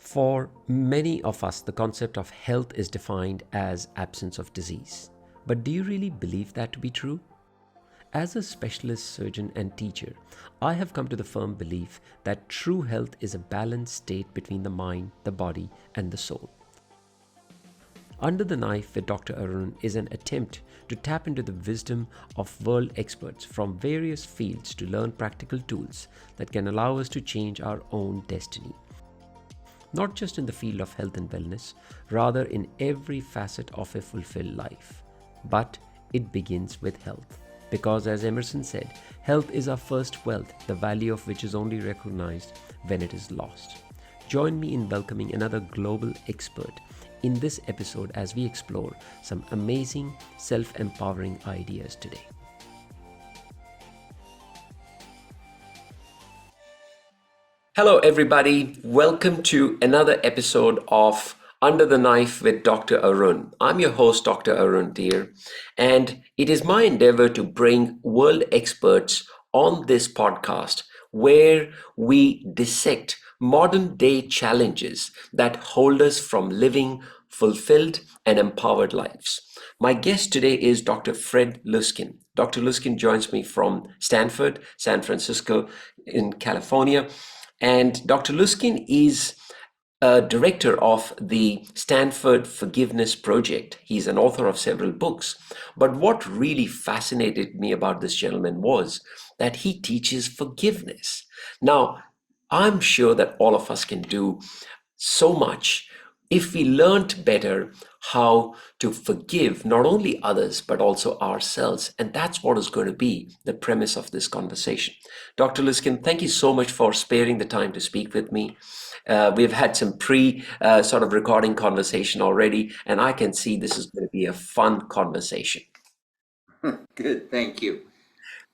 For many of us, the concept of health is defined as absence of disease. But do you really believe that to be true? As a specialist surgeon and teacher, I have come to the firm belief that true health is a balanced state between the mind, the body, and the soul. Under the Knife with Dr. Arun is an attempt to tap into the wisdom of world experts from various fields to learn practical tools that can allow us to change our own destiny. Not just in the field of health and wellness, rather in every facet of a fulfilled life. But it begins with health. Because as Emerson said, health is our first wealth, the value of which is only recognized when it is lost. Join me in welcoming another global expert in this episode as we explore some amazing self-empowering ideas today. Hello everybody, welcome to another episode of Under the Knife with Dr. Arun. I'm your host, Dr. Arun Dhir, and it is my endeavor to bring world experts on this podcast where we dissect modern day challenges that hold us from living fulfilled and empowered lives. My guest today is Dr. Fred Luskin. Dr. Luskin joins me from Stanford, San Francisco in California. And Dr. Luskin is a director of the Stanford Forgiveness Project. He's an author of several books. But what really fascinated me about this gentleman was that he teaches forgiveness. Now, I'm sure that all of us can do so much if we learned better how to forgive not only others, but also ourselves. And that's what is going to be the premise of this conversation. Dr. Luskin, thank you so much for sparing the time to speak with me. We've had some sort of recording conversation already, and I can see this is going to be a fun conversation. Good, thank you.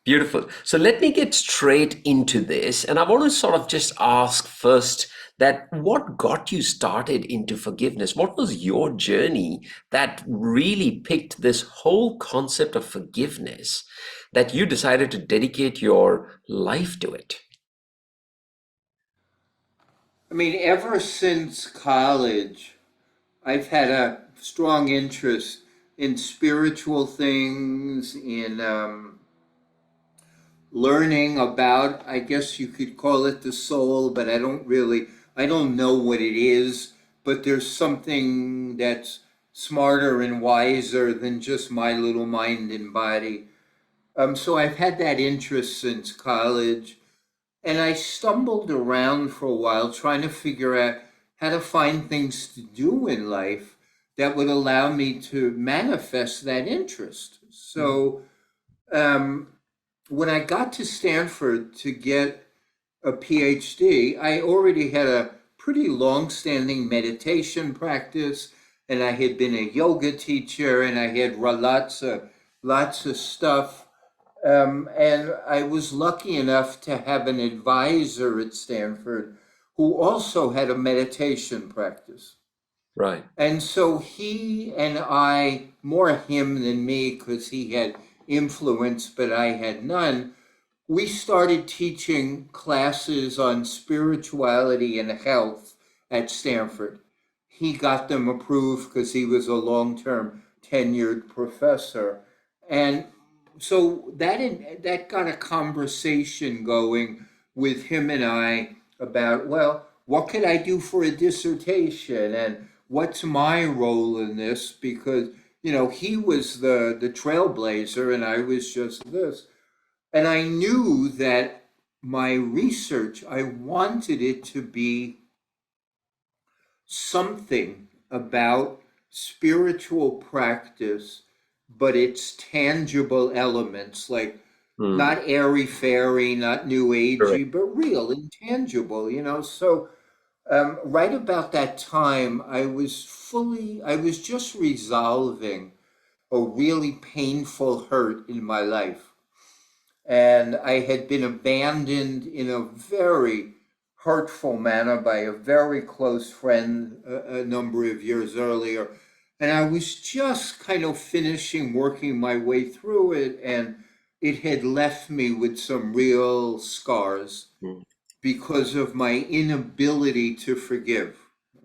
Beautiful. So let me get straight into this. And I want to sort of just ask first that what got you started into forgiveness? What was your journey that really picked this whole concept of forgiveness that you decided to dedicate your life to it? I mean, ever since college, I've had a strong interest in spiritual things, in learning about, I guess you could call it the soul, but I don't know what it is, but there's something that's smarter and wiser than just my little mind and body. So I've had that interest since college, and I stumbled around for a while trying to figure out how to find things to do in life that would allow me to manifest that interest. So when I got to Stanford to get a PhD, I already had a pretty long-standing meditation practice, and I had been a yoga teacher, and I had lots of stuff. And I was lucky enough to have an advisor at Stanford who also had a meditation practice. Right. And so he and I, more him than me, because he had influence, but I had none, we started teaching classes on spirituality and health at Stanford. He got them approved because he was a long-term tenured professor. And so that got a conversation going with him and I about, well, what could I do for a dissertation and what's my role in this? Because, he was the trailblazer and I was just this. And I knew that my research, I wanted it to be something about spiritual practice, but its tangible elements, like not airy-fairy, not new agey, but real and tangible, So right about that time, I was just resolving a really painful hurt in my life. And I had been abandoned in a very hurtful manner by a very close friend a number of years earlier. And I was just kind of finishing working my way through it, and it had left me with some real scars because of my inability to forgive.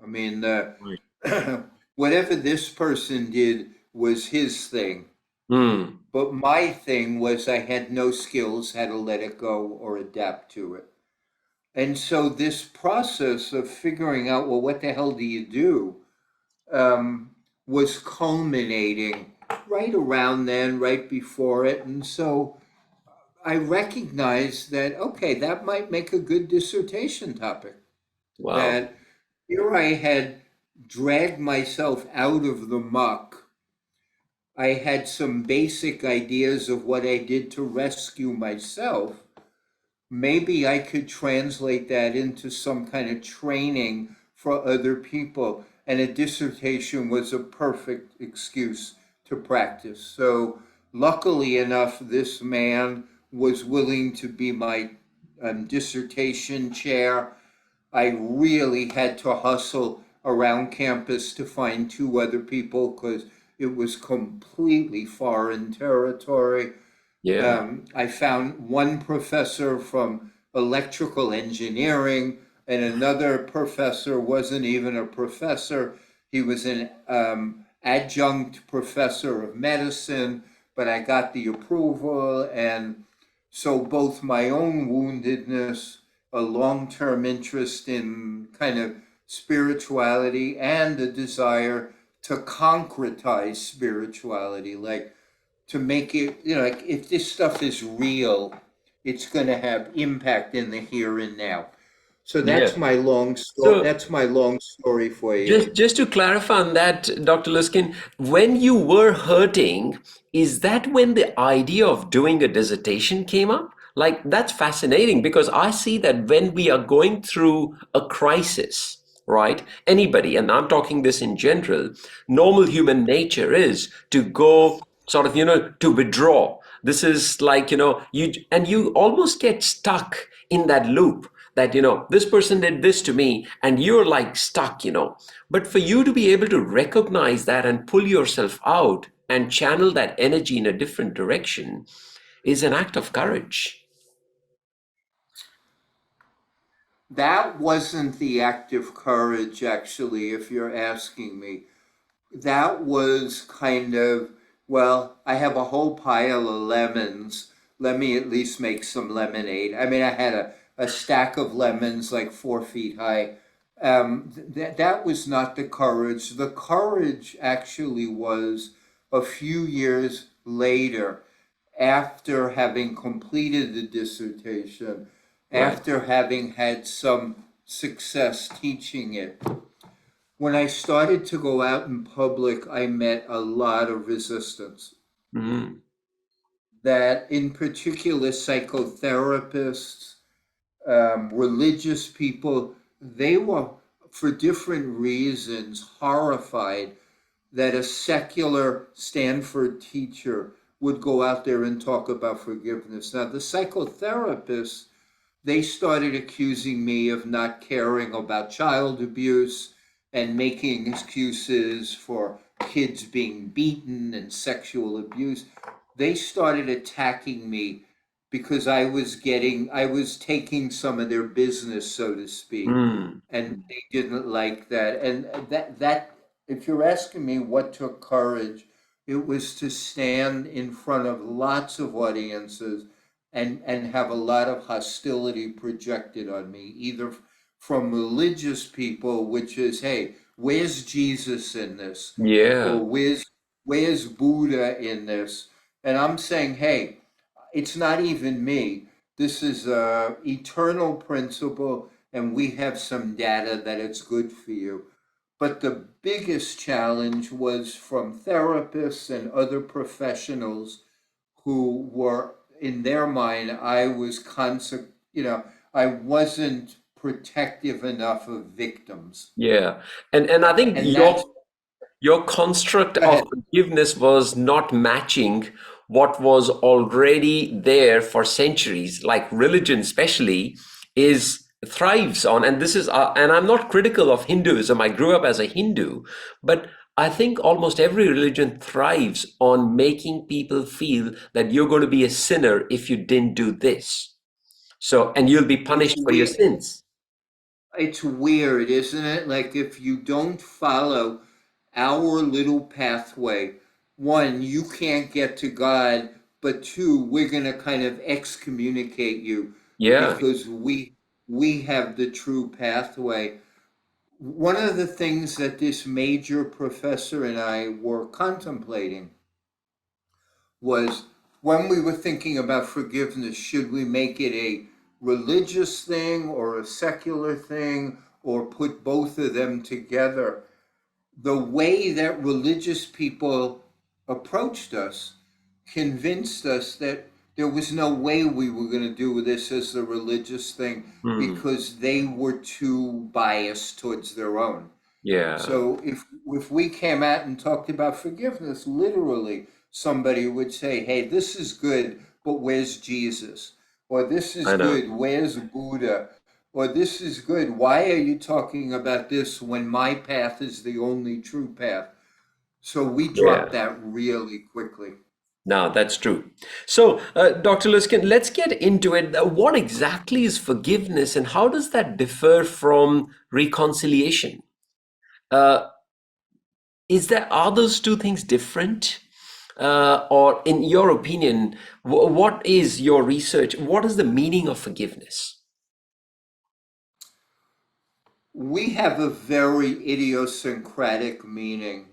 I mean, Right. whatever this person did was his thing. Mm. But my thing was I had no skills how to let it go or adapt to it. And so this process of figuring out, well, what the hell do you do, was culminating right around then, right before it. And so I recognized that, okay, that might make a good dissertation topic. Wow. That here I had dragged myself out of the muck. I had some basic ideas of what I did to rescue myself. Maybe I could translate that into some kind of training for other people. And a dissertation was a perfect excuse to practice. So, luckily enough, this man was willing to be my dissertation chair. I really had to hustle around campus to find two other people because it was completely foreign territory. Yeah. I found one professor from electrical engineering, and another professor wasn't even a professor. He was an adjunct professor of medicine, but I got the approval. And so both my own woundedness, a long-term interest in kind of spirituality, and a desire to concretize spirituality, like to make it, like if this stuff is real, it's going to have impact in the here and now. So Yeah. that's my long story. So That's my long story for you. just to clarify on that, Dr. Luskin, when you were hurting, is that when the idea of doing a dissertation came up? Like, that's fascinating because I see that when we are going through a crisis, right? Anybody, and I'm talking this in general, normal human nature is to go sort of, to withdraw. This is like, you almost get stuck in that loop that, this person did this to me and you're like stuck. But for you to be able to recognize that and pull yourself out and channel that energy in a different direction is an act of courage. That wasn't the act of courage, actually, if you're asking me. That was kind of, well, I have a whole pile of lemons. Let me at least make some lemonade. I mean, I had a stack of lemons like 4 feet high. That was not the courage. The courage actually was a few years later, after having completed the dissertation, Right. after having had some success teaching it. When I started to go out in public, I met a lot of resistance. Mhm. That, in particular, psychotherapists, religious people, they were, for different reasons, horrified that a secular Stanford teacher would go out there and talk about forgiveness. Now, the psychotherapists, they started accusing me of not caring about child abuse and making excuses for kids being beaten and sexual abuse. They started attacking me because I was taking some of their business, so to speak, Mm. and they didn't like that. And that, if you're asking me what took courage, it was to stand in front of lots of audiences and have a lot of hostility projected on me, either from religious people, which is, hey, where's Jesus in this? Yeah. Or where's Buddha in this? And I'm saying, hey, it's not even me. This is a eternal principle, and we have some data that it's good for you. But the biggest challenge was from therapists and other professionals who were, in their mind, I wasn't protective enough of victims. Yeah. And I think And your that's, your construct go of ahead. forgiveness was not matching what was already there for centuries, like religion especially is thrives on, and this is and I'm not critical of Hinduism. I grew up as a Hindu, but I think almost every religion thrives on making people feel that you're going to be a sinner if you didn't do this, so and you'll be It's punished for your weird. sins. It's weird, isn't it? Like if you don't follow our little pathway, one, you can't get to God, but two, we're going to kind of excommunicate you Yeah, because we have the true pathway. One of the things that this major professor and I were contemplating was when we were thinking about forgiveness, should we make it a religious thing or a secular thing or put both of them together? The way that religious people approached us convinced us that there was no way we were going to do this as a religious thing mm, because they were too biased towards their own. yeah, So if we came out and talked about forgiveness, literally somebody would say, "Hey, this is good, but where's Jesus?" Or "This is I know. good, where's Buddha?" Or "This is good, why are you talking about this when my path is the only true path?" So we dropped Yeah. that really quickly. Now that's true. So, Dr. Luskin, let's get into it. What exactly is forgiveness, and how does that differ from reconciliation? Uh, is there are those two things different? Or, in your opinion, what is your research? What is the meaning of forgiveness? We have a very idiosyncratic meaning,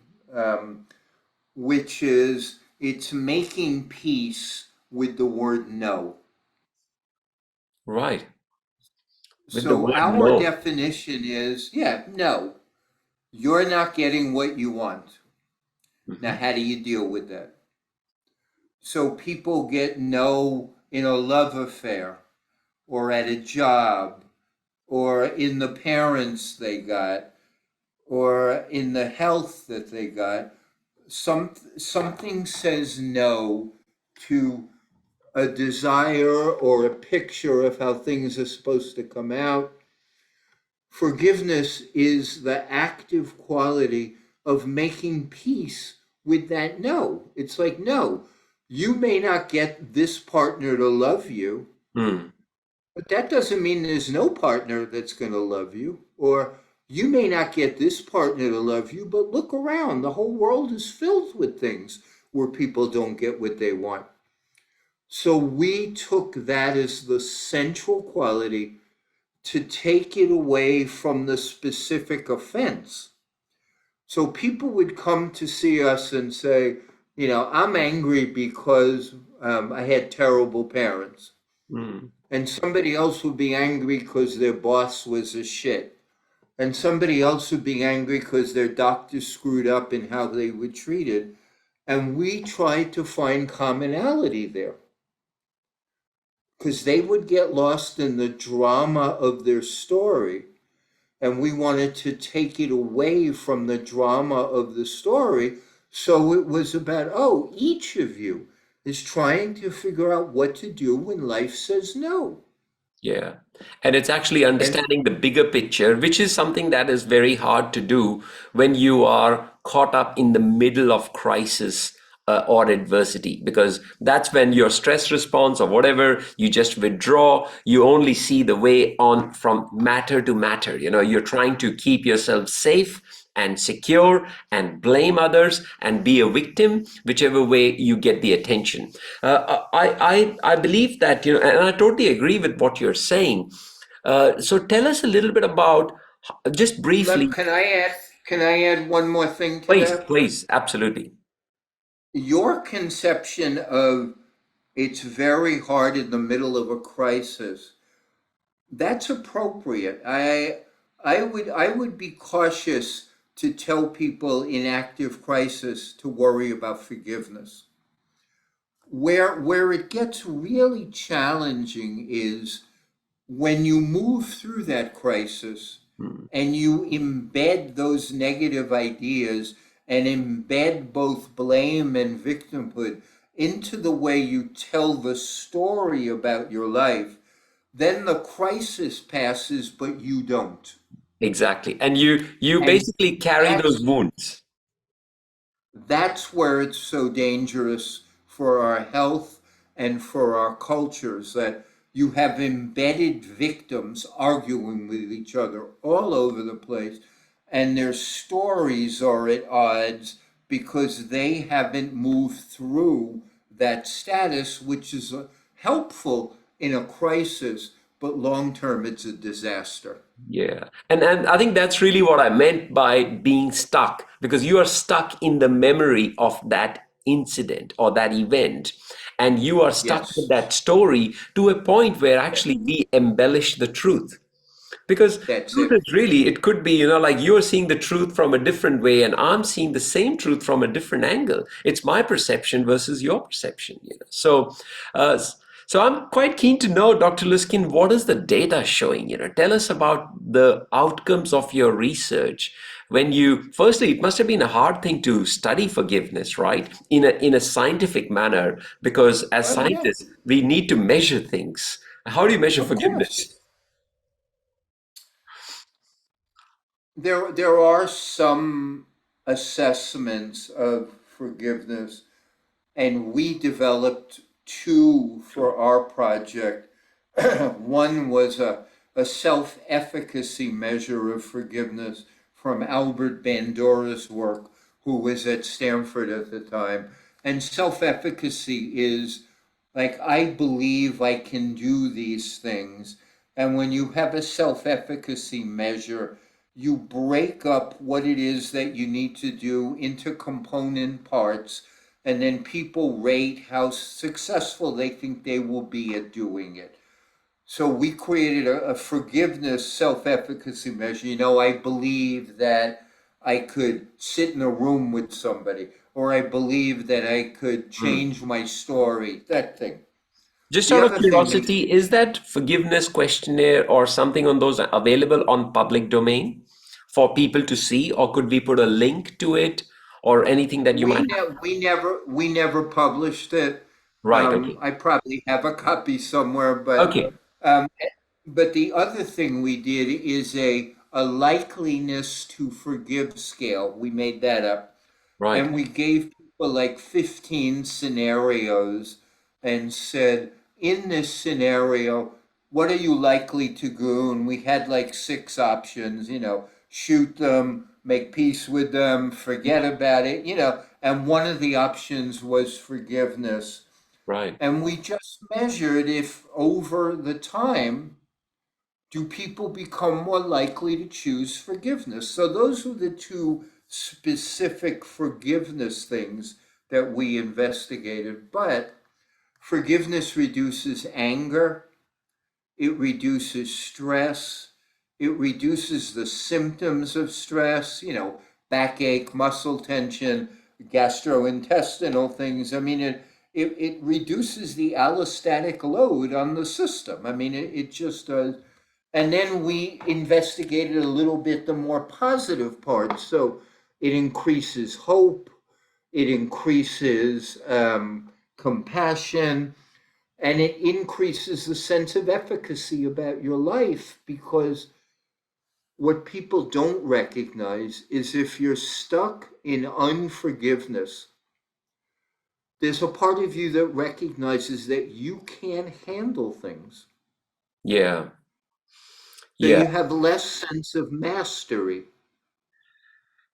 which is it's making peace with the word no. Right. With the So word our no. definition is, yeah, no, you're not getting what you want. Now, Mhm. how do you deal with that? So people get no in a love affair or at a job or in the parents they got or in the health that they got. Something says no to a desire or a picture of how things are supposed to come out. Forgiveness is the active quality of making peace with that no. It's like, no, you may not get this partner to love you, Mm. but that doesn't mean there's no partner that's going to love you. Or you may not get this partner to love you, but look around. The whole world is filled with things where people don't get what they want. So we took that as the central quality to take it away from the specific offense. So people would come to see us and say, I'm angry because I had terrible parents. Mm. And somebody else would be angry because their boss was a shit. And somebody else would be angry because their doctor screwed up in how they were treated. And we tried to find commonality there because they would get lost in the drama of their story. And we wanted to take it away from the drama of the story. So it was about, oh, each of you is trying to figure out what to do when life says no. Yeah. And it's actually And understanding the bigger picture, which is something that is very hard to do when you are caught up in the middle of crisis or adversity, because that's when your stress response or whatever, you just withdraw. You only see the way on from matter to matter. You're trying to keep yourself safe and secure and blame others and be a victim, whichever way you get the attention. I believe that, and I totally agree with what you're saying. So tell us a little bit about, just briefly, can I add one more thing to please, that? please, absolutely. Your conception of it's very hard in the middle of a crisis, that's appropriate. I would be cautious to tell people in active crisis to worry about forgiveness. Where it gets really challenging is when you move through that crisis Mm, and you embed those negative ideas and embed both blame and victimhood into the way you tell the story about your life, then the crisis passes, but you don't. exactly. And you And basically carry those that's wounds. that's where it's so dangerous for our health and for our cultures that you have embedded victims arguing with each other all over the place, and their stories are at odds because they haven't moved through that status, which is helpful in a crisis, but long term it's a disaster. Yeah. And I think that's really what I meant by being stuck, because you are stuck in the memory of that incident or that event. And you are stuck with Yes, that story to a point where actually we embellish the truth. Because that's truth it. is really, it could be, like you're seeing the truth from a different way, and I'm seeing the same truth from a different angle. It's my perception versus your perception. Uh, so I'm quite keen to know, Dr. Luskin, what is the data showing? Tell us about the outcomes of your research. Firstly, it must have been a hard thing to study forgiveness, right? In a scientific manner, because as Oh, yeah, scientists, we need to measure things. How do you measure of forgiveness? course. There are some assessments of forgiveness, and we developed two for our project. One was a self-efficacy measure of forgiveness from Albert Bandura's work, who was at Stanford at the time. And self-efficacy is like, I believe I can do these things. And when you have a self-efficacy measure, you break up what it is that you need to do into component parts, and then people rate how successful they think they will be at doing it. So we created a forgiveness self-efficacy measure. I believe that I could sit in a room with somebody, or I believe that I could change my story, that thing. Just The out of other thing we curiosity, is that forgiveness questionnaire or something on those available on public domain for people to see, or could we put a link to it or anything that you might have? we never published it. Right. Okay. I probably have a copy somewhere, Okay. um, but the other thing we did is a likeliness to forgive scale. We made that up, Right. and we gave people like 15 scenarios and said, in this scenario, what are you likely to do? And we had like six options, shoot them, make peace with them, forget about it, and one of the options was forgiveness. Right. And we just measured if over the time, do people become more likely to choose forgiveness? So those were the two specific forgiveness things that we investigated. But forgiveness reduces anger, it reduces stress, it reduces the symptoms of stress, backache, muscle tension, gastrointestinal things. I mean, it reduces the allostatic load on the system. I mean, it just does. And then we investigated a little bit the more positive parts. So it increases hope, it increases compassion, and it increases the sense of efficacy about your life, because what people don't recognize is if you're stuck in unforgiveness, there's a part of you that recognizes that you can't handle things. Yeah. So Yeah. you have less sense of mastery.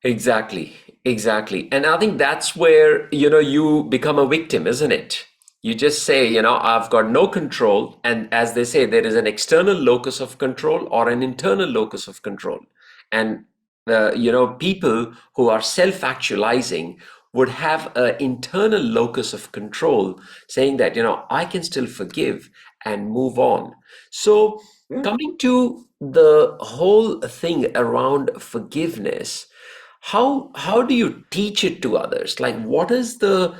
Exactly, exactly. And I think that's where, you become a victim, isn't it? You just say, I've got no control. And as they say, there is an external locus of control or an internal locus of control. And, people who are self-actualizing would have an internal locus of control saying that, I can still forgive and move on. So Yeah. coming to the whole thing around forgiveness, how do you teach it to others? Like, what is the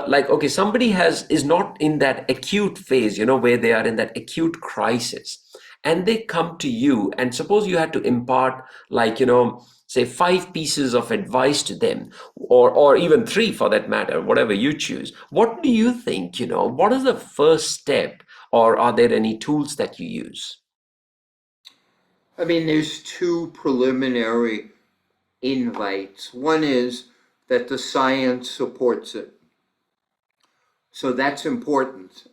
like? Okay, somebody is not in that acute phase, where they are in that acute crisis, and they come to you, and suppose you had to impart, like, say 5 pieces of advice to them, or even 3 for that matter, whatever you choose. What do you think? What is the first step, or are there any tools that you use? I mean, there's two preliminary invites. One is that the science supports it. So that's important.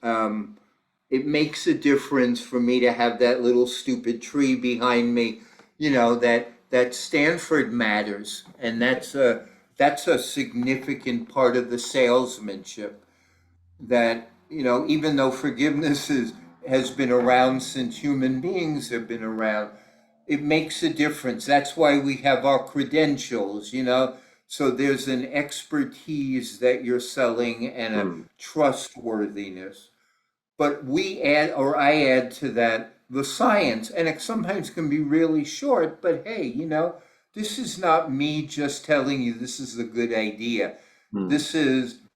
it makes a difference for me to have that little stupid tree behind me, that Stanford matters. And that's a significant part of the salesmanship, that, even though forgiveness has been around since human beings have been around, it makes a difference. That's why we have our credentials. So there's an expertise that you're selling and a Mm. trustworthiness. But I add to that the science, and it sometimes can be really short, but hey, this is not me just telling you this is a good idea. Mm.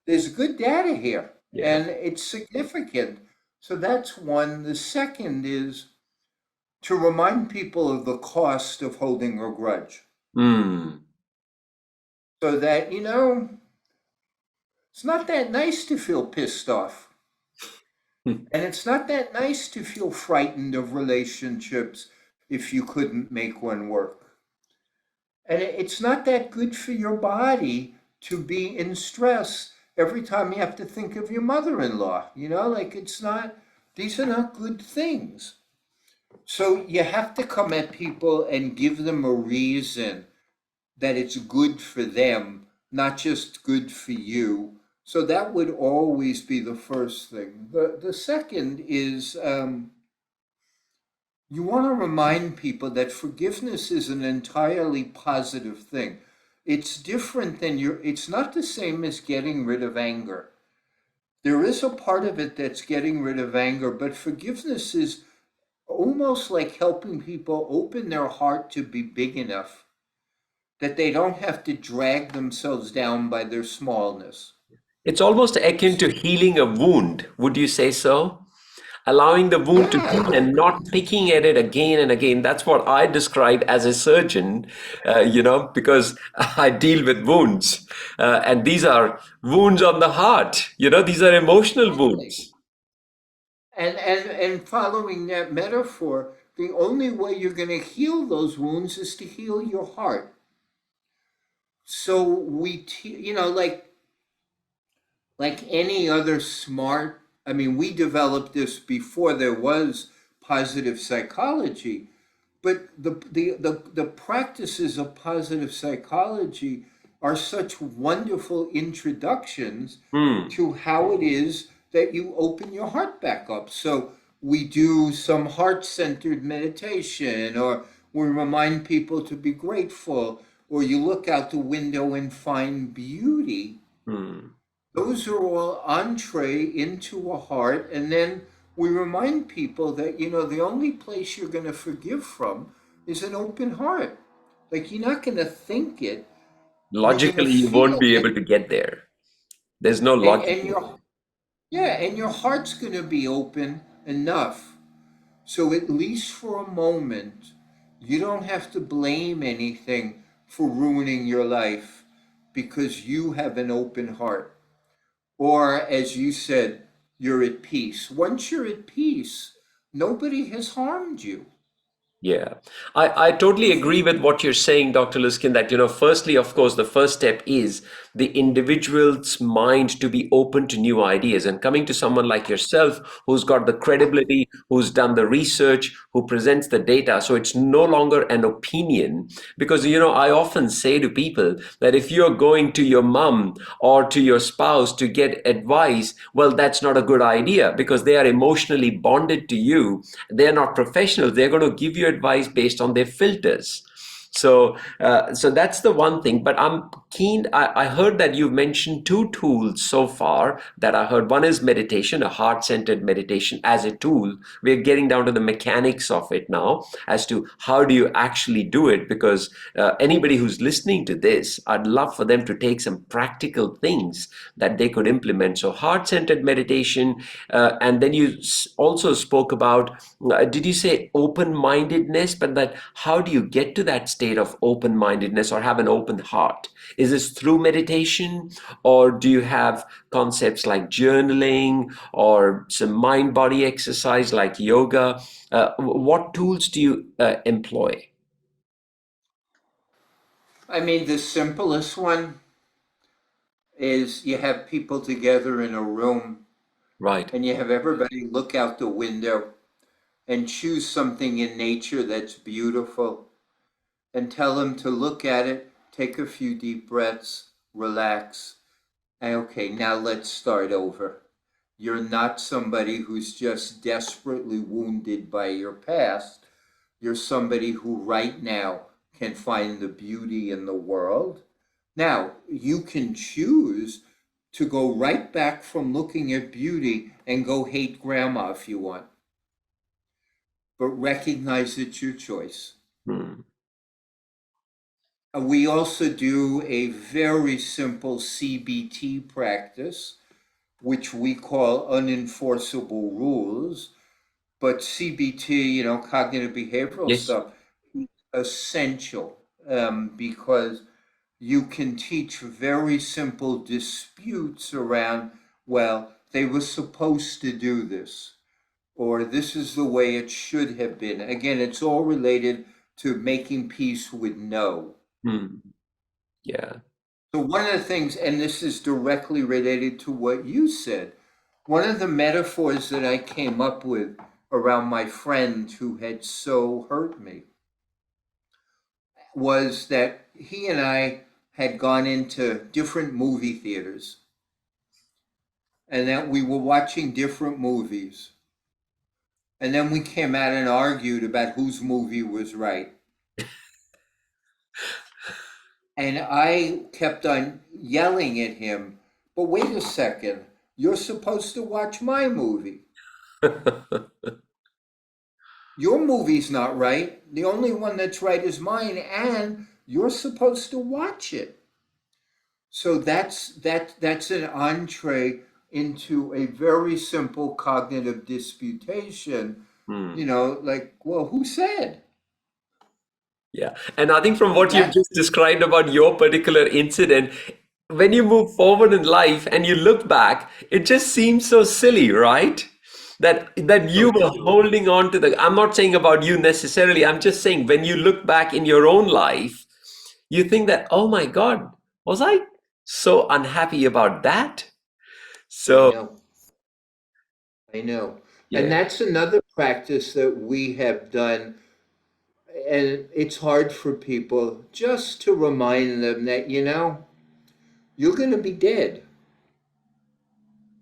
There's good data here, Yeah. and it's significant. So that's one. The second is to remind people of the cost of holding a grudge, Mm. so that, it's not that nice to feel pissed off. And it's not that nice to feel frightened of relationships if you couldn't make one work. And it's not that good for your body to be in stress every time you have to think of your mother in law. Like these are not good things. So you have to come at people and give them a reason that it's good for them, not just good for you. So that would always be the first thing. The second is, you want to remind people that forgiveness is an entirely positive thing. It's different than it's not the same as getting rid of anger. There is a part of it that's getting rid of anger, but forgiveness is almost like helping people open their heart to be big enough that they don't have to drag themselves down by their smallness. It's almost akin to healing a wound. Would you say so? Allowing the wound to heal Yeah, and not picking at it again and again. That's what I describe as a surgeon, because I deal with wounds. And these are wounds on the heart. These are emotional exactly. wounds. And following that metaphor, the only way you're going to heal those wounds is to heal your heart. So like any other smart, I mean, we developed this before there was positive psychology, but the practices of positive psychology are such wonderful introductions Hmm. to how it is that you open your heart back up. So we do some heart-centered meditation, or we remind people to be grateful, or you look out the window and find beauty. Hmm. Those are all entree into a heart. And then we remind people that, the only place you're going to forgive from is an open heart. Like, you're not going to think it, you're going to Logically, you won't feel be it. able to get there. There's no And, logic and in your, yeah, and your heart's going to be open enough. So at least for a moment, you don't have to blame anything for ruining your life because you have an open heart. Or, as you said, you're at peace. Once you're at peace, nobody has harmed you. Yeah, I totally agree with what you're saying, Dr. Luskin, that, firstly, of course, the first step is the individual's mind to be open to new ideas. And coming to someone like yourself, who's got the credibility, who's done the research, who presents the data. So it's no longer an opinion. Because, I often say to people that if you're going to your mom or to your spouse to get advice, well, that's not a good idea because they are emotionally bonded to you. They're not professionals. They're going to give you advice based on their filters. So that's the one thing. But I'm keen. I heard that you've mentioned two tools so far that I heard. One is meditation, a heart-centered meditation as a tool. We're getting down to the mechanics of it now as to how do you actually do it. Because anybody who's listening to this, I'd love for them to take some practical things that they could implement. So heart-centered meditation, and then you also spoke about, did you say open-mindedness? But that how do you get to that state of open-mindedness or have an open heart? Is this through meditation, or do you have concepts like journaling or some mind-body exercise like yoga? What tools do you employ? I mean, the simplest one is you have people together in a room Right. and you have everybody look out the window and choose something in nature that's beautiful and tell them to look at it, take a few deep breaths, relax, and okay, now let's start over. You're not somebody who's just desperately wounded by your past. You're somebody who right now can find the beauty in the world. Now, you can choose to go right back from looking at beauty and go hate grandma if you want, but recognize it's your choice. Hmm. We also do a very simple CBT practice, which we call unenforceable rules. But CBT, cognitive behavioral Yes. stuff, is essential because you can teach very simple disputes around, well, they were supposed to do this, or this is the way it should have been. Again, it's all related to making peace with no. Hmm. Yeah. So, one of the things, and this is directly related to what you said, one of the metaphors that I came up with around my friend who had so hurt me was that he and I had gone into different movie theaters and that we were watching different movies. And then we came out and argued about whose movie was right. And I kept on yelling at him, but wait a second, you're supposed to watch my movie. Your movie's not right. The only one that's right is mine, and you're supposed to watch it. So that's an entree into a very simple cognitive disputation. Hmm. Like, well, who said? Yeah. And I think from And what you've that just described about your particular incident, when you move forward in life and you look back, it just seems so silly, right? That you so were true. holding on to the, I'm not saying about you necessarily, I'm just saying when you look back in your own life, you think that, oh my God, was I so unhappy about that? I So, know. I know. And yeah, that's another practice that we have done. And it's hard for people just to remind them that, you're going to be dead.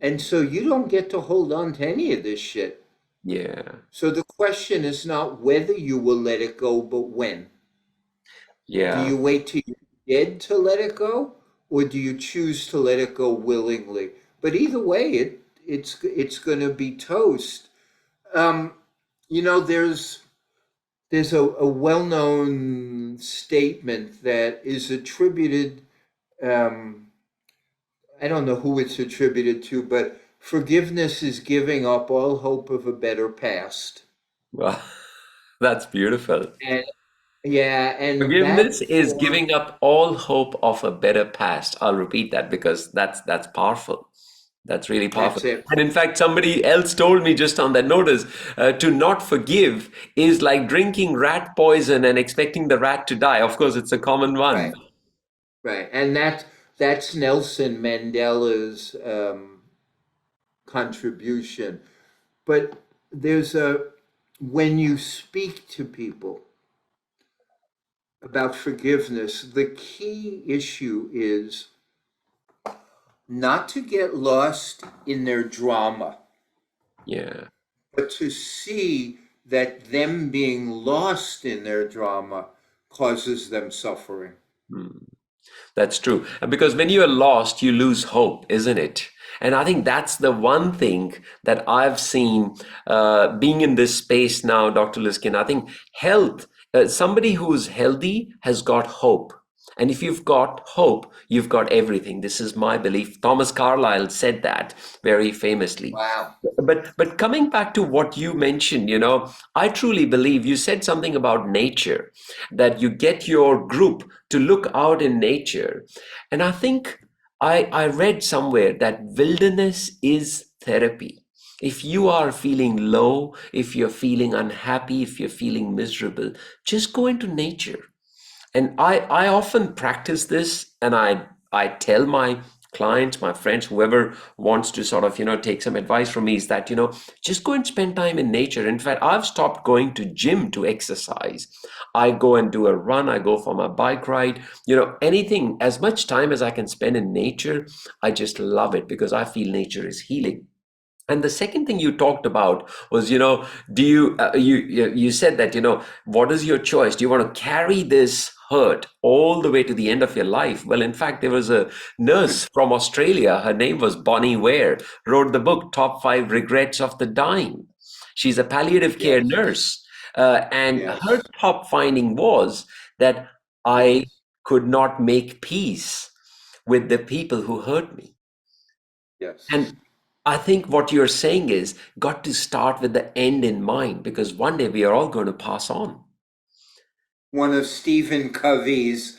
And so you don't get to hold on to any of this shit. yeah, So the question is not whether you will let it go, but when. Do yeah. you wait till you're dead to let it go, or do you choose to let it go willingly? But either way, it's going to be toast. Um, there's a well-known statement that is attributed. Um, I don't know who it's attributed to, but forgiveness is giving up all hope of a better past. Well, that's beautiful. And yeah, and Forgiveness that is form, giving up all hope of a better past. I'll repeat that because that's powerful. That's really powerful. that's it. And in fact, somebody else told me just on that notice, to not forgive is like drinking rat poison and expecting the rat to die. Of course, it's a common one. Right, right. And that's Nelson Mandela's contribution. But there's when you speak to people about forgiveness, the key issue is not to get lost in their drama, Yeah. but to see that them being lost in their drama causes them suffering. Hmm. That's true. And because when you are lost, you lose hope, isn't it? And I think that's the one thing that I've seen being in this space now, Dr. Luskin. I think health, somebody who's healthy has got hope. And if you've got hope, you've got everything. This is my belief. Thomas Carlyle said that very famously. Wow. But coming back to what you mentioned, I truly believe you said something about nature, that you get your group to look out in nature. And I think I read somewhere that wilderness is therapy. If you are feeling low, if you're feeling unhappy, if you're feeling miserable, just go into nature. And I often practice this, and I tell my clients, my friends, whoever wants to sort of, take some advice from me is that, just go and spend time in nature. In fact, I've stopped going to gym to exercise. I go and do a run, I go for my bike ride, anything, as much time as I can spend in nature. I just love it because I feel nature is healing. And the second thing you talked about was, do you said that, what is your choice? Do you want to carry this hurt all the way to the end of your life? Well, in fact, there was a nurse from Australia. Her name was Bonnie Ware, wrote the book Top Five Regrets of the Dying. She's a palliative care Yes, nurse, and her yes, top finding was that I yes, could not make peace with the people who hurt me. yes. And I think what you're saying is got to start with the end in mind because one day we are all going to pass on. One of Stephen Covey's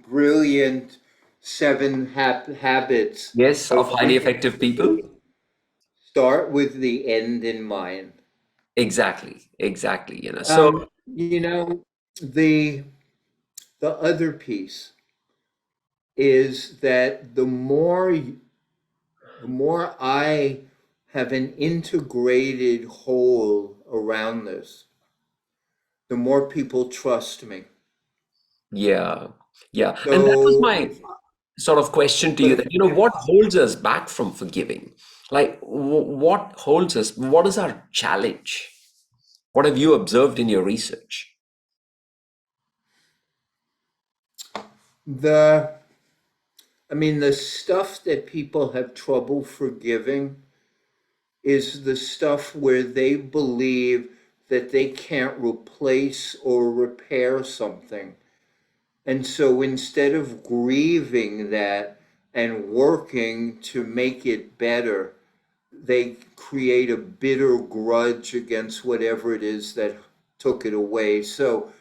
brilliant seven habits Yes, of of highly winning effective people. start with the end in mind. Exactly, exactly. You know, the the other piece is that the more I have an integrated whole around this, the more people trust me. Yeah, yeah. And that was So, my sort of question to you if, that, if what holds us back from forgiving? Like, what holds us? What is our challenge? What have you observed in your research? the, I mean, the stuff that people have trouble forgiving is the stuff where they believe that they can't replace or repair something. And so instead of grieving that and working to make it better, they create a bitter grudge against whatever it is that took it away. So,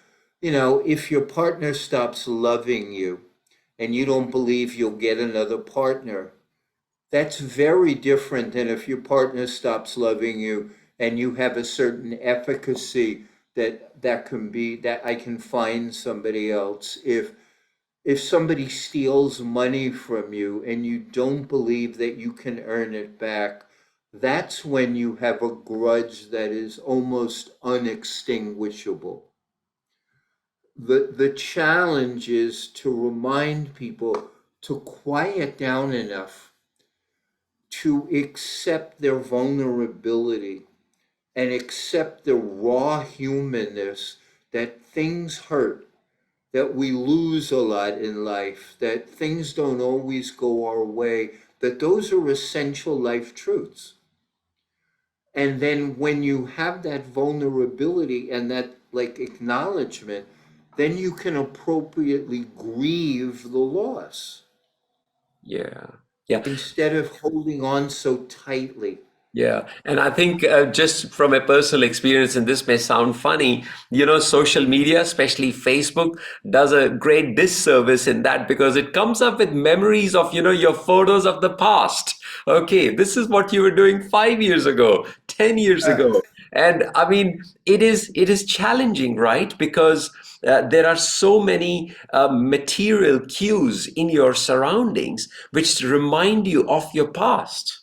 if your partner stops loving you and you don't believe you'll get another partner, that's very different than if your partner stops loving you and you have a certain efficacy that I can find somebody else. If somebody steals money from you and you don't believe that you can earn it back, that's when you have a grudge that is almost unextinguishable. The challenge is to remind people to quiet down enough to accept their vulnerability and accept the raw humanness that things hurt, that we lose a lot in life, that things don't always go our way, that those are essential life truths. And then when you have that vulnerability and that like acknowledgement, then you can appropriately grieve the loss Yeah. Yeah. instead of holding on so tightly. Yeah, and I think just from a personal experience, and this may sound funny, social media, especially Facebook, does a great disservice in that because it comes up with memories of, your photos of the past. Okay, this is what you were doing 5 years ago, 10 years Uh, ago. And I mean, it is challenging, right? Because there are so many material cues in your surroundings which remind you of your past,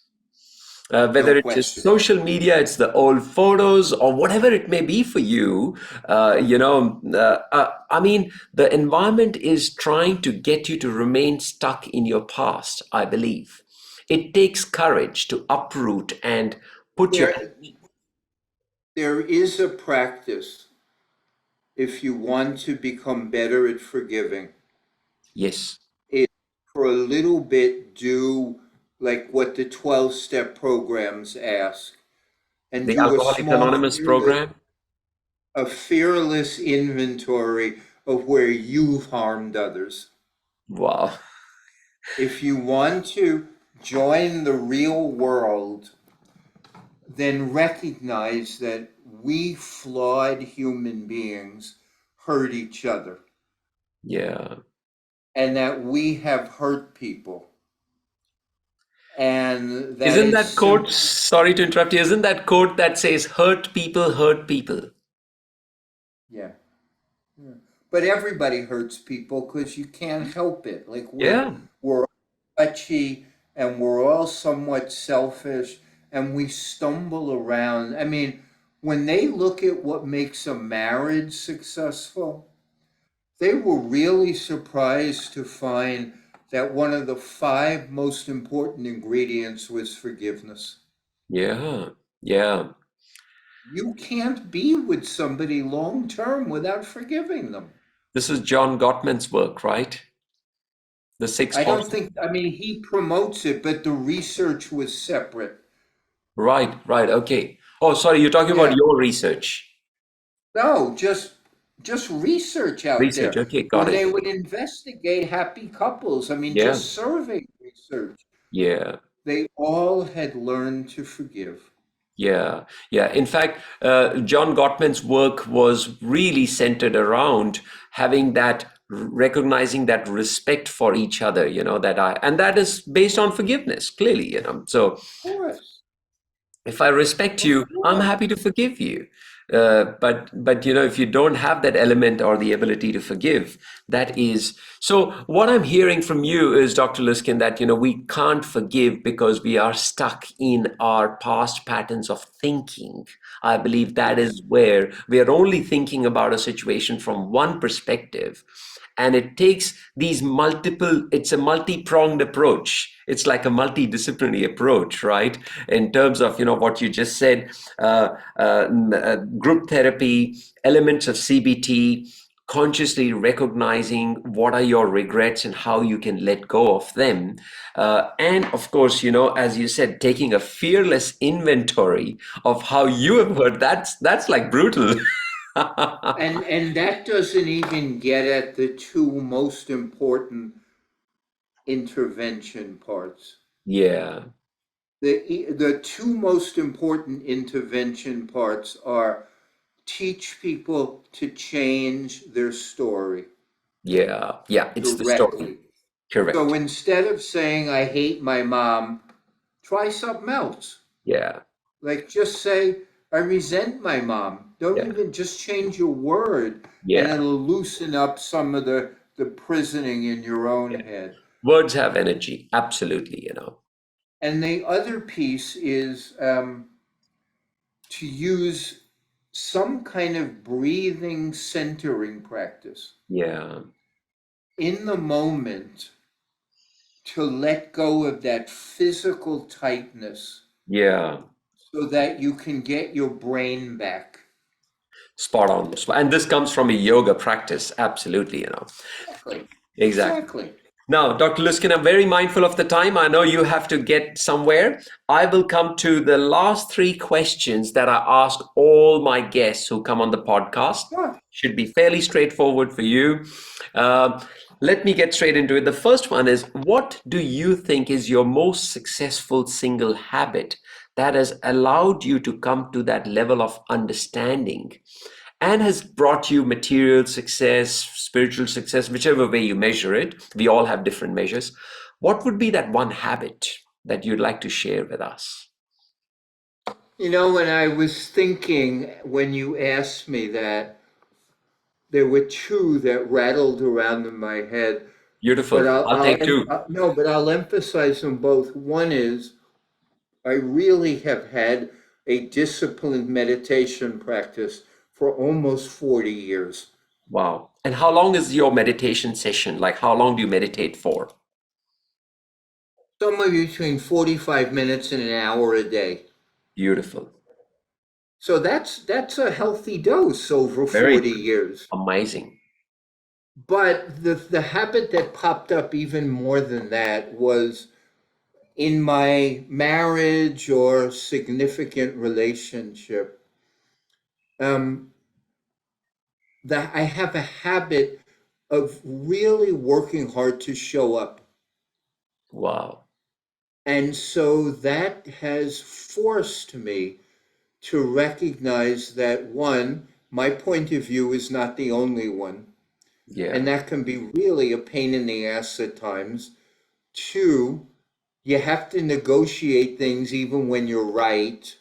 no whether it's just question. social media, it's the old photos, or whatever it may be for you. I mean, the environment is trying to get you to remain stuck in your past, I believe. It takes courage to uproot and put your. There, there is a practice if you want to become better at forgiving. Yes, It for a little bit do like what the 12-step programs ask and the do Alcoholics Anonymous program. a fearless inventory of where you've harmed others. Wow. If you want to join the real world, then recognize that we flawed human beings hurt each other Yeah. and that we have hurt people and that Isn't it's that quote, simple. sorry to interrupt you, isn't that quote that says, hurt people hurt people? Yeah. Yeah. But everybody hurts people because you can't help it. Like we're Yeah. we're touchy, and we're all somewhat selfish, and we stumble around. I mean, when they look at what makes a marriage successful, they were really surprised to find that one of the five most important ingredients was forgiveness. Yeah. Yeah. You can't be with somebody long term without forgiving them. This is John Gottman's work, right? The six I don't forces. think, I mean, he promotes it, but the research was separate. Right, right. Okay. Oh, sorry, you're talking about Yeah. your research. No, just research out Research. there. Okay, got When it. they would investigate happy couples, I mean, Yeah. just survey research, Yeah. they all had learned to forgive. Yeah, yeah. In fact, John Gottman's work was really centered around having that recognizing that respect for each other, and that is based on forgiveness, clearly. So Of course, if I respect of you, I'm course. happy to forgive you. But if you don't have that element or the ability to forgive, that is so. What I'm hearing from you is, Dr. Luskin, that we can't forgive because we are stuck in our past patterns of thinking. I believe that Yes. is where we are only thinking about a situation from one perspective, and it takes these multiple. It's a multi-pronged approach. It's like a multidisciplinary approach, right? In terms of what you just said, group therapy, elements of CBT, consciously recognizing what are your regrets and how you can let go of them, and of course, as you said, taking a fearless inventory of how you have heard. That's like brutal. And that doesn't even get at the two most important intervention parts. Yeah, The two most important intervention parts are teach people to change their story yeah, yeah. It's the story. directly. So Correct. instead of saying, I hate my mom, try something else. Yeah, Like just say, I resent my mom. Don't yeah, even just change your word, and yeah, it'll loosen up some of the prisoning in your own yeah. head. Words have energy. Absolutely. And the other piece is to use some kind of breathing centering practice Yeah, in the moment to let go of that physical tightness yeah. so that you can get your brain back. Spot on. And this comes from a yoga practice. Absolutely. Exactly. Exactly. Exactly. Now, Dr. Luskin, I'm very mindful of the time. I know you have to get somewhere. I will come to the last three questions that I ask all my guests who come on the podcast. Sure. Should be fairly straightforward for you. Uh, Let me get straight into it. The first one is, what do you think is your most successful single habit that has allowed you to come to that level of understanding and has brought you material success, spiritual success, whichever way you measure it? We all have different measures. What would be that one habit that you'd like to share with us? When I was thinking when you asked me that, there were two that rattled around in my head, but Beautiful. I'll take two. no, but I'll emphasize them both. One is I really have had a disciplined meditation practice for almost 40 years. Wow. And how long is your meditation session? Like, how long do you meditate for? Somewhere between 45 minutes and an hour a day. Beautiful. So that's a healthy dose over Very 40 years. amazing. But the habit that popped up even more than that was in my marriage or significant relationship, um, that I have a habit of really working hard to show up. Wow. And so that has forced me to recognize that one, my point of view is not the only one. And Yeah. that can be really a pain in the ass at times. Two, you have to negotiate things even when you're right.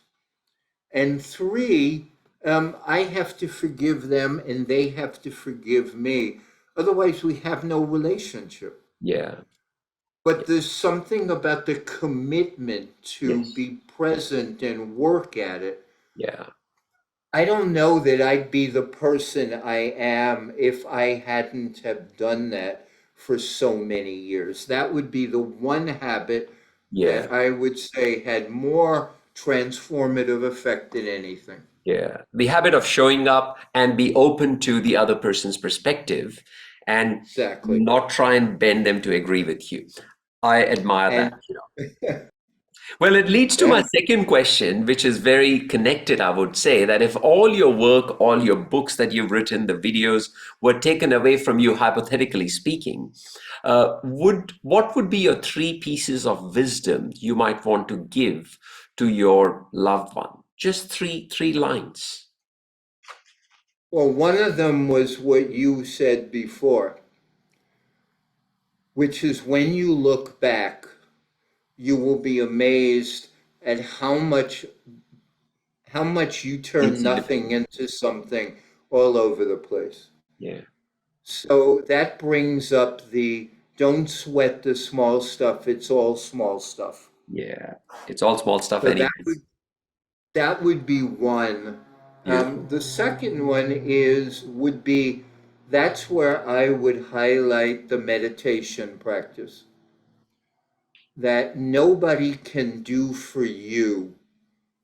And three, I have to forgive them and they have to forgive me. Otherwise, we have no relationship. Yeah. But there's something about the commitment to Yes. be present and work at it. Yeah. I don't know that I'd be the person I am if I hadn't have done that for so many years. That would be the one habit Yeah. that I would say had more transformative effect than anything. Yeah. The habit of showing up and be open to the other person's perspective and Exactly. not try and bend them to agree with you. I admire that. And Well, it leads to my yeah, second question, which is very connected, I would say, that if all your work, all your books that you've written, the videos were taken away from you, hypothetically speaking, what would be your three pieces of wisdom you might want to give to your loved one? Just three lines. well, one of them was what you said before, which is when you look back, you will be amazed at how much you turn nothing Insignificant. into something all over the place. Yeah. So that brings up the don't sweat the small stuff, it's all small stuff. Yeah. It's all small stuff So that anyways. would that would be one. Beautiful. The second one would be that's where I would highlight the meditation practice that nobody can do for you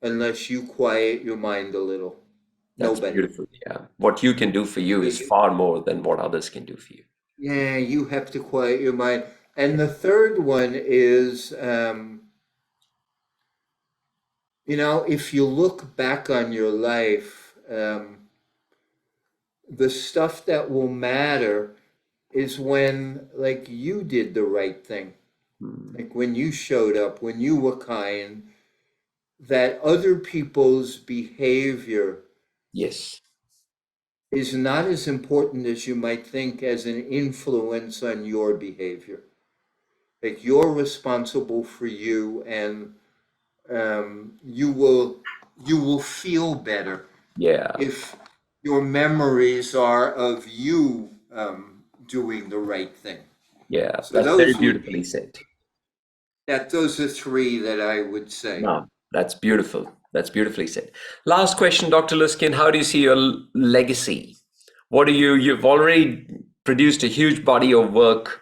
unless you quiet your mind a little. That's Nobody. beautiful. Yeah. What you can do for you is You- far more than what others can do for you. Yeah, you have to quiet your mind. And the third one is, if you look back on your life, the stuff that will matter is when, like, you did the right thing. Hmm. Like when you showed up, when you were kind, that other people's behavior Yes. is not as important as you might think as an influence on your behavior. Like you're responsible for you, and you will feel better Yeah. if your memories are of you doing the right thing. Yeah. So That's very those would beautifully be said. those are three that I would say. No, that's beautiful. That's beautifully said. Last question, Dr. Luskin. How do you see your legacy? You've already produced a huge body of work.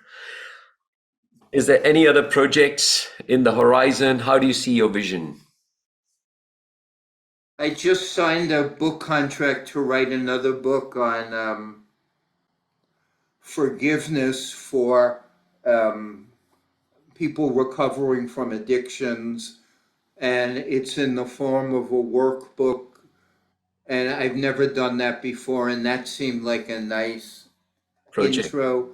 Is there any other projects in the horizon? How do you see your vision? I just signed a book contract to write another book on forgiveness for um, people recovering from addictions, and it's in the form of a workbook. And I've never done that before, and that seemed like a nice Project. intro.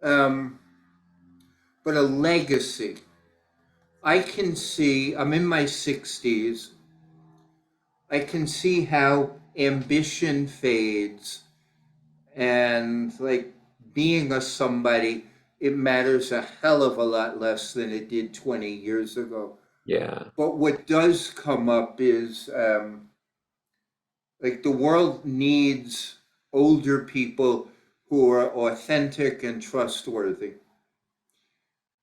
Um, but a legacy. I'm in my 60s. I can see how ambition fades and like being a somebody, it matters a hell of a lot less than it did 20 years ago. Yeah. But what does come up is like the world needs older people who are authentic and trustworthy.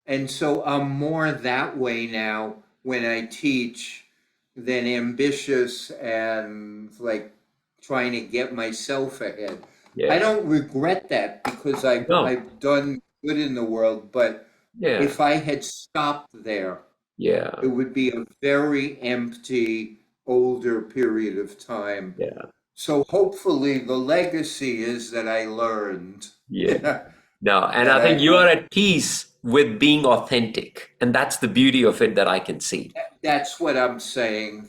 And so I'm more that way now when I teach than ambitious and like trying to get myself ahead. I Yeah. don't regret that because No. I've done good in the world, but Yeah. if I had stopped there, it Yeah. would be a very empty, older period of time. Yeah. So hopefully the legacy is that I learned Yeah. that No, and I think you I are at peace with being authentic. And that's the beauty of it that I can see. that's what I'm saying.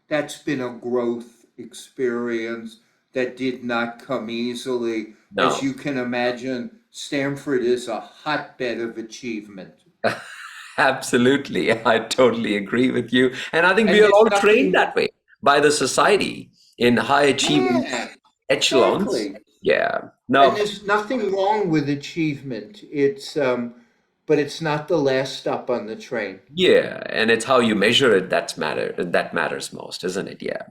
That's been a growth experience that did not come easily. As No, you can imagine, Stanford is a hotbed of achievement. absolutely. I totally agree with you. And I think we And are there's all trained nothing, that way by the society in high achievement yeah, echelons. exactly. Yeah. And No, there's nothing wrong with achievement. It's but it's not the last stop on the train. Yeah, and it's how you measure it that matters most, isn't it? Yeah.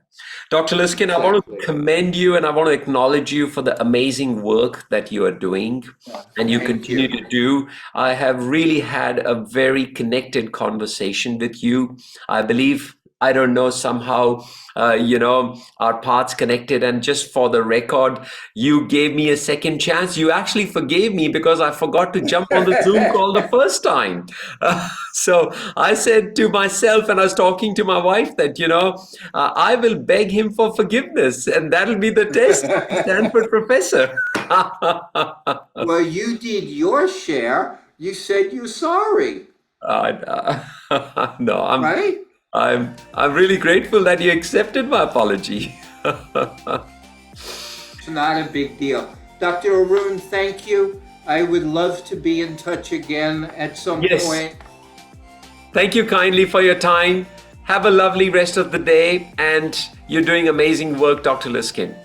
Dr. Luskin, I want to Exactly. commend you and I want to acknowledge you for the amazing work that you are doing and you Thank continue you. to do. I have really had a very connected conversation with you. I believe, I don't know, somehow, our paths connected. And just for the record, you gave me a second chance. You actually forgave me because I forgot to jump on the Zoom call the first time. So I said to myself, and I was talking to my wife, that, I will beg him for forgiveness, and that'll be the test, Stanford professor. Well, you did your share. You said you're sorry, No, right? I'm really grateful that you accepted my apology. It's not a big deal. Dr. Arun, thank you. I would love to be in touch again at some Yes. point. Thank you kindly for your time. Have a lovely rest of the day, and you're doing amazing work, Dr. Luskin.